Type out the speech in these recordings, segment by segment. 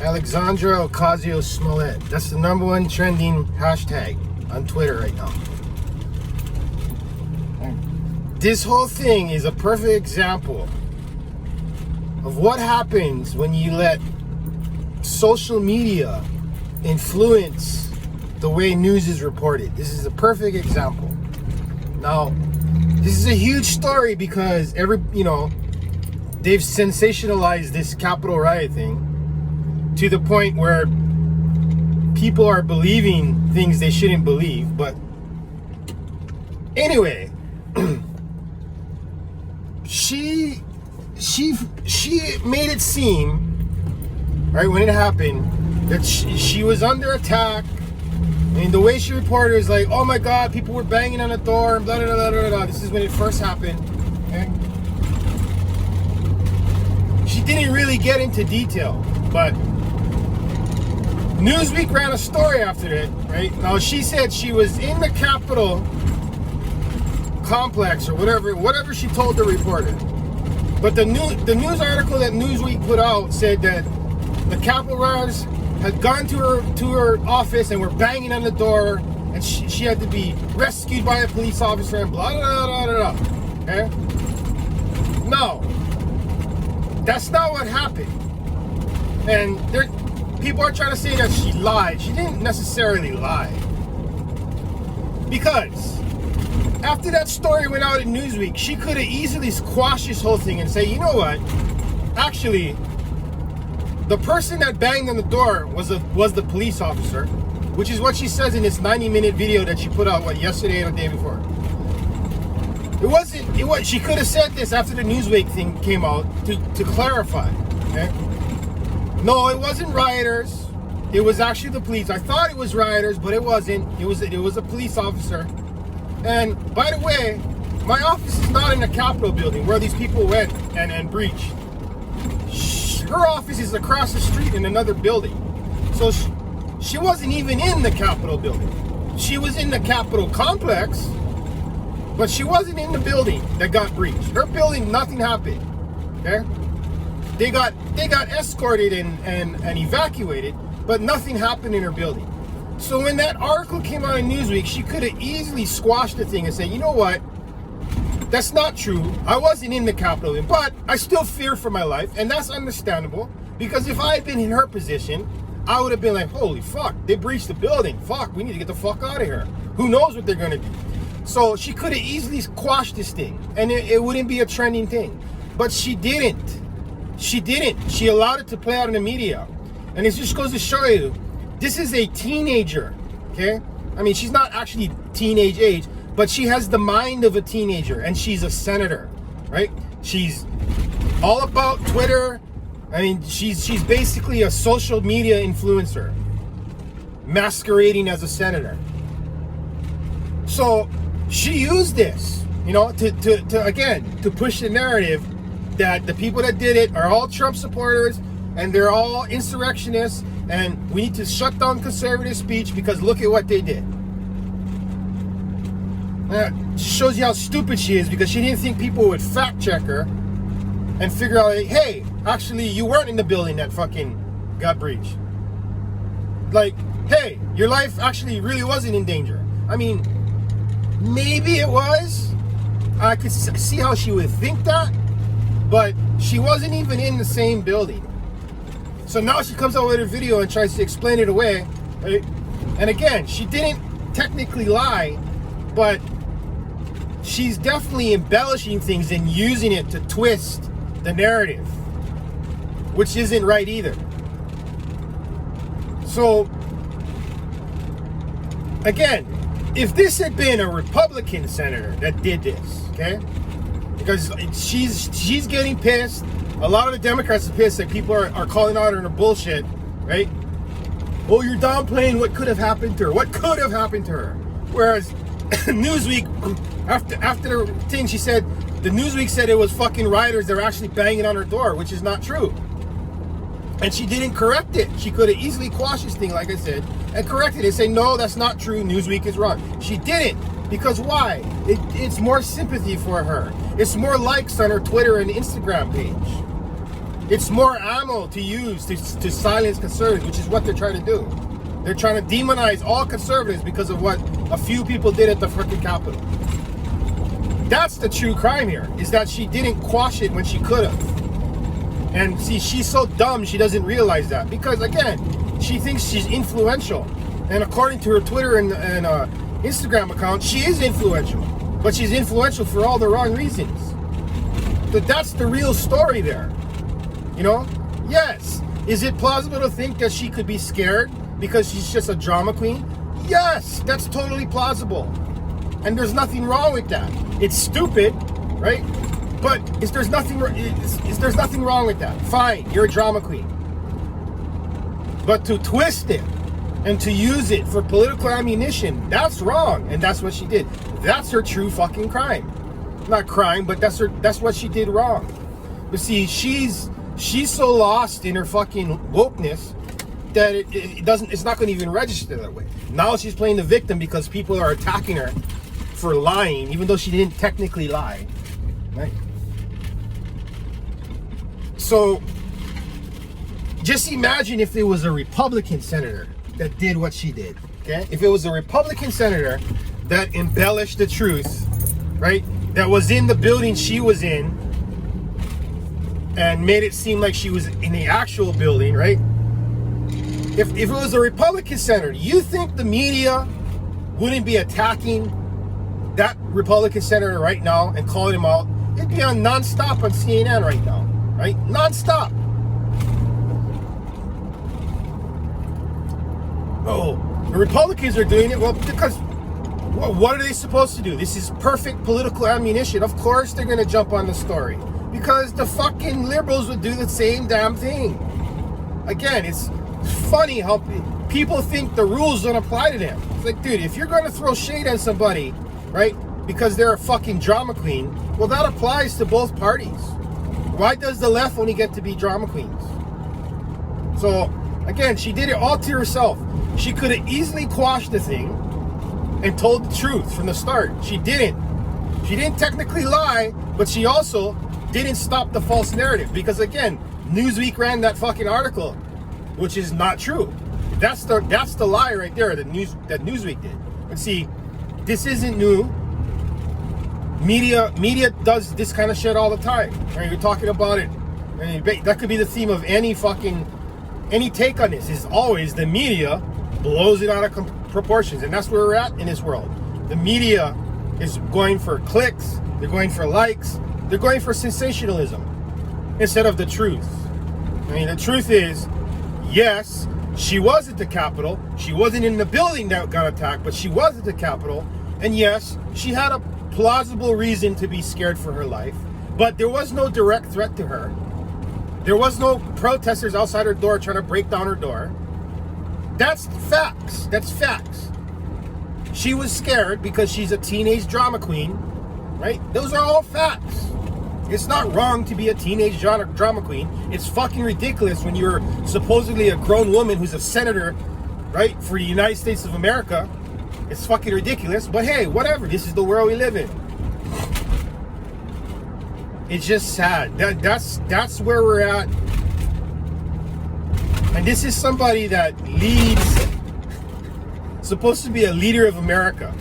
Alexandria Ocasio Smollet. That's the #1 trending hashtag on Twitter right now. This whole thing is a perfect example of what happens when you let social media influence the way news is reported. This is a perfect example. Now, this is a huge story because they've sensationalized this Capitol riot thing to the point where people are believing things they shouldn't believe. But anyway, she made it seem, right, when it happened, that she was under attack. I mean, the way she reported is like, oh my God, people were banging on the door and blah, blah, blah, blah, blah. This is when it first happened. Okay? She didn't really get into detail, but Newsweek ran a story after it, right? Now, she said she was in the Capitol complex or whatever she told the reporter. But the news article that Newsweek put out said that the Capitol rioters had gone to her office and were banging on the door, and she had to be rescued by a police officer and blah, blah, blah, blah, blah. Okay? No. That's not what happened. And people are trying to say that she lied. She didn't necessarily lie. Because after that story went out in Newsweek, she could have easily squashed this whole thing and say, you know what? Actually, the person that banged on the door was the police officer, which is what she says in this 90-minute video that she put out, yesterday or the day before. She could have said this after the Newsweek thing came out to clarify, okay? No, it wasn't rioters. It was actually the police. I thought it was rioters, but it wasn't. It was a police officer. And by the way, my office is not in the Capitol building where these people went and breached. Her office is across the street in another building. So she wasn't even in the Capitol building. She was in the Capitol complex, but she wasn't in the building that got breached. Her building, nothing happened. Okay? They got escorted and evacuated, but nothing happened in her building. So when that article came out in Newsweek, she could have easily squashed the thing and said, you know what? That's not true. I wasn't in the Capitol, but I still fear for my life, and that's understandable, because if I had been in her position, I would have been like, holy fuck, they breached the building. Fuck, we need to get the fuck out of here. Who knows what they're going to do? So she could have easily squashed this thing, and it wouldn't be a trending thing. But she didn't. She didn't. She allowed it to play out in the media. And it just goes to show you, this is a teenager, okay? I mean, she's not actually teenage age, but she has the mind of a teenager, and she's a senator, right? She's all about Twitter. I mean, she's basically a social media influencer masquerading as a senator. So she used this, to push the narrative that the people that did it are all Trump supporters and they're all insurrectionists, and we need to shut down conservative speech because look at what they did. That shows you how stupid she is, because she didn't think people would fact check her and figure out, hey, actually, you weren't in the building that fucking got breached. Like, hey, your life actually really wasn't in danger. I mean, maybe it was. I could see how she would think that, but she wasn't even in the same building. So now she comes out with a video and tries to explain it away, right? And again, she didn't technically lie, but she's definitely embellishing things and using it to twist the narrative, which isn't right either. So, again, if this had been a Republican senator that did this, okay? Because she's getting pissed. A lot of the Democrats are pissed that people are calling out her bullshit, right? Oh, you're downplaying what could have happened to her. What could have happened to her? Whereas Newsweek, after the thing, she said, the Newsweek said it was fucking rioters that were actually banging on her door, which is not true. And she didn't correct it. She could have easily quashed this thing, like I said, and corrected it and say, no, that's not true. Newsweek is wrong. She didn't. Because why? It's more sympathy for her. It's more likes on her Twitter and Instagram page. it's more ammo to use to silence conservatives, which is what they're trying to do. They're trying to demonize all conservatives because of what a few people did at the freaking Capitol. That's the true crime here, is that she didn't quash it when she could have. And see, she's so dumb, she doesn't realize that. Because, again, she thinks she's influential. And according to her Twitter and Instagram account, she is influential. But she's influential for all the wrong reasons. But that's the real story there. You know? Yes. Is it plausible to think that she could be scared because she's just a drama queen? Yes, that's totally plausible. And there's nothing wrong with that. It's stupid, right? But there's nothing wrong with that. Fine, you're a drama queen. But to twist it and to use it for political ammunition, that's wrong. And that's what she did. That's her true fucking crime. Not crime, but that's what she did wrong. But see, she's so lost in her fucking wokeness that it's not going to even register that way. Now she's playing the victim because people are attacking her for lying, even though she didn't technically lie, right? So just imagine if it was a Republican senator that did what she did, okay? If it was a Republican senator that embellished the truth, right? That was in the building she was in and made it seem like she was in the actual building, right? If it was a Republican senator, you think the media wouldn't be attacking that Republican senator right now and calling him out? It'd be on nonstop on CNN right now, right? Nonstop. Oh, the Republicans are doing it, well, because what are they supposed to do? This is perfect political ammunition. Of course they're going to jump on the story because the fucking liberals would do the same damn thing. Again, it's funny how people think the rules don't apply to them. It's like, dude, if you're going to throw shade on somebody, right, because they're a fucking drama queen, well, that applies to both parties. Why does the left only get to be drama queens? So, again, she did it all to herself. She could have easily quashed the thing and told the truth from the start. She didn't. She didn't technically lie, but she also didn't stop the false narrative. Because, again, Newsweek ran that fucking article, which is not true. That's the lie right there that Newsweek did. And see, this isn't new. Media does this kind of shit all the time. Right? You're talking about it. I mean, that could be the theme of any take on this. Is always the media blows it out of proportions, and that's where we're at in this world. The media is going for clicks. They're going for likes. They're going for sensationalism instead of the truth. I mean, the truth is, yes, she was at the Capitol. She wasn't in the building that got attacked, but she was at the Capitol. And yes, she had a plausible reason to be scared for her life. But there was no direct threat to her. There was no protesters outside her door trying to break down her door. That's facts. That's facts. She was scared because she's a teenage drama queen, right? Those are all facts. It's not wrong to be a teenage drama queen. It's fucking ridiculous when you're supposedly a grown woman who's a senator, right, for the United States of America. It's fucking ridiculous, but hey, whatever. This is the world we live in. It's just sad. That's where we're at. And this is somebody that leads, supposed to be a leader of America.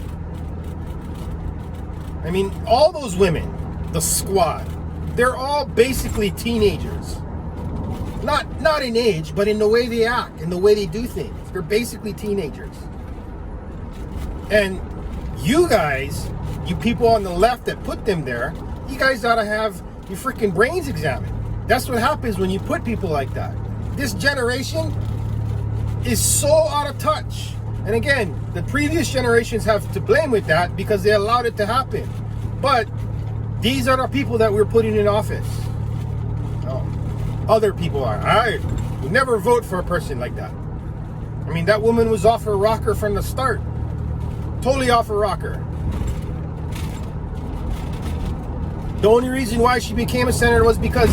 I mean, all those women, the squad, they're all basically teenagers. Not in age, but in the way they act, in the way they do things. They're basically teenagers. And you guys, you people on the left that put them there, you guys ought to have your freaking brains examined. That's what happens when you put people like that. This generation is so out of touch. And again, the previous generations have to blame with that because they allowed it to happen. But these are the people that we're putting in office. No, other people are. I would never vote for a person like that. I mean, that woman was off her rocker from the start. Totally off her rocker. The only reason why she became a senator was because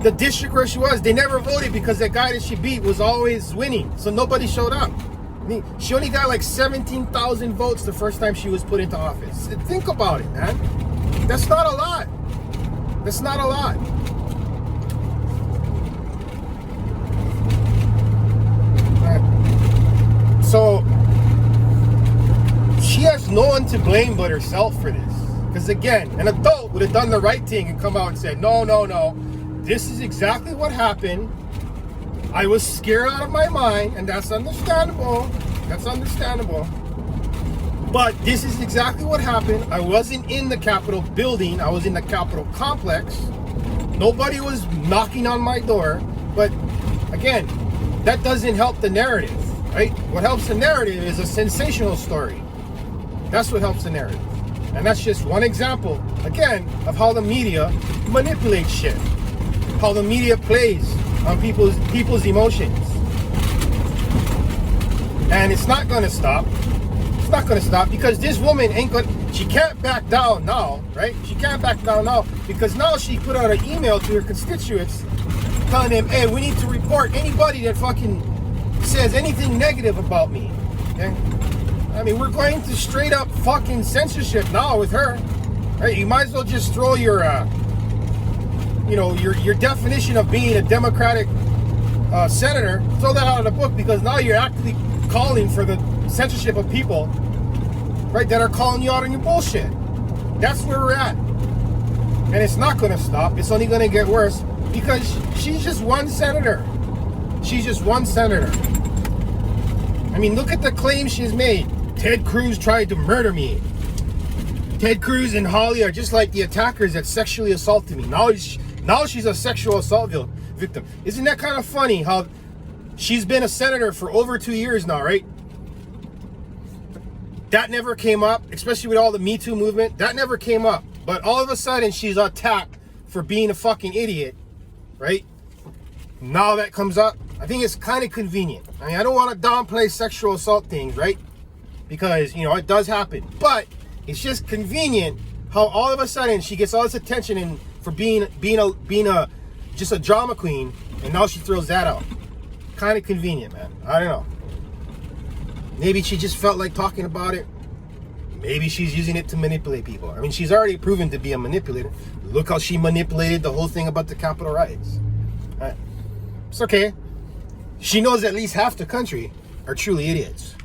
the district where she was, they never voted because that guy that she beat was always winning. So nobody showed up. I mean, she only got like 17,000 votes the first time she was put into office. Think about it, man. That's not a lot. That's not a lot. no one to blame but herself for this. Because again, an adult would have done the right thing and come out and said, no, this is exactly what happened. I was scared out of my mind, and that's understandable. But this is exactly what happened. I wasn't in the Capitol building. I was in the Capitol complex. Nobody was knocking on my door. But again, that doesn't help the narrative, right? What helps the narrative is a sensational story. That's what helps the narrative. And that's just one example, again, of how the media manipulates shit. How the media plays on people's emotions. And it's not gonna stop. It's not gonna stop because this woman she can't back down now, right? She can't back down now because now she put out an email to her constituents telling them, hey, we need to report anybody that fucking says anything negative about me. Okay? I mean, we're going to straight up fucking censorship now with her. Right? You might as well just throw your your definition of being a Democratic senator, throw that out of the book because now you're actually calling for the censorship of people, right, that are calling you out on your bullshit. That's where we're at. And it's not going to stop. It's only going to get worse because she's just one senator. She's just one senator. I mean, look at the claims she's made. Ted Cruz tried to murder me. Ted Cruz and Holly are just like the attackers that sexually assaulted me. Now she's a sexual assault victim. Isn't that kind of funny how she's been a senator for over 2 years now, right? That never came up, especially with all the Me Too movement. That never came up. But all of a sudden, she's attacked for being a fucking idiot, right? Now that comes up. I think it's kind of convenient. I mean, I don't want to downplay sexual assault things, right? Because, it does happen. But it's just convenient how all of a sudden she gets all this attention and for being just a drama queen, and now she throws that out. Kind of convenient, man. I don't know. Maybe she just felt like talking about it. Maybe she's using it to manipulate people. I mean, she's already proven to be a manipulator. Look how she manipulated the whole thing about the Capitol riots. All right. It's okay. She knows at least half the country are truly idiots.